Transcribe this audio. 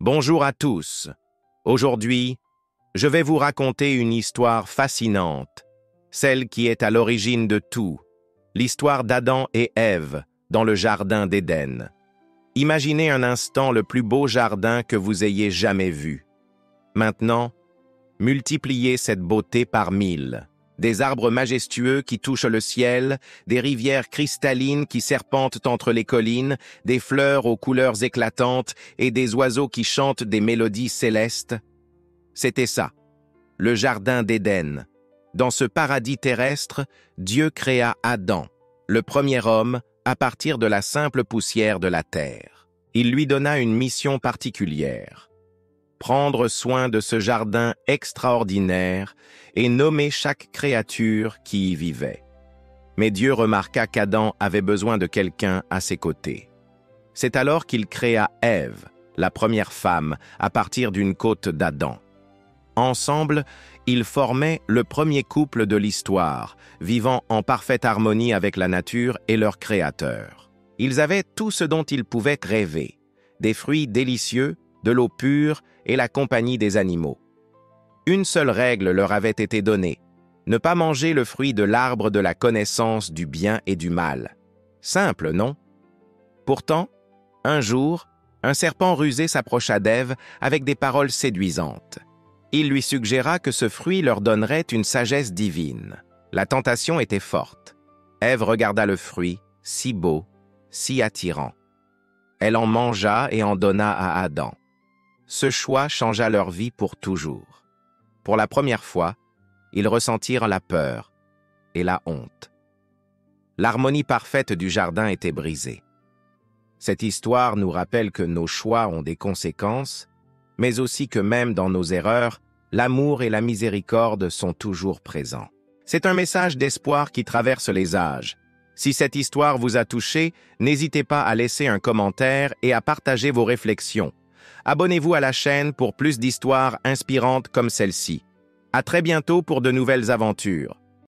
Bonjour à tous. Aujourd'hui, je vais vous raconter une histoire fascinante, celle qui est à l'origine de tout, l'histoire d'Adam et Ève dans le jardin d'Éden. Imaginez un instant le plus beau jardin que vous ayez jamais vu. Maintenant, multipliez cette beauté par 1000. Des arbres majestueux qui touchent le ciel, des rivières cristallines qui serpentent entre les collines, des fleurs aux couleurs éclatantes et des oiseaux qui chantent des mélodies célestes. C'était ça, le jardin d'Éden. Dans ce paradis terrestre, Dieu créa Adam, le premier homme, à partir de la simple poussière de la terre. Il lui donna une mission particulière: prendre soin de ce jardin extraordinaire et nommer chaque créature qui y vivait. Mais Dieu remarqua qu'Adam avait besoin de quelqu'un à ses côtés. C'est alors qu'il créa Ève, la première femme, à partir d'une côte d'Adam. Ensemble, ils formaient le premier couple de l'histoire, vivant en parfaite harmonie avec la nature et leur créateur. Ils avaient tout ce dont ils pouvaient rêver: des fruits délicieux, de l'eau pure et la compagnie des animaux. Une seule règle leur avait été donnée: ne pas manger le fruit de l'arbre de la connaissance du bien et du mal. Simple, non? Pourtant, un jour, un serpent rusé s'approcha d'Ève avec des paroles séduisantes. Il lui suggéra que ce fruit leur donnerait une sagesse divine. La tentation était forte. Ève regarda le fruit, si beau, si attirant. Elle en mangea et en donna à Adam. Ce choix changea leur vie pour toujours. Pour la première fois, ils ressentirent la peur et la honte. L'harmonie parfaite du jardin était brisée. Cette histoire nous rappelle que nos choix ont des conséquences, mais aussi que même dans nos erreurs, l'amour et la miséricorde sont toujours présents. C'est un message d'espoir qui traverse les âges. Si cette histoire vous a touché, n'hésitez pas à laisser un commentaire et à partager vos réflexions. Abonnez-vous à la chaîne pour plus d'histoires inspirantes comme celle-ci. À très bientôt pour de nouvelles aventures.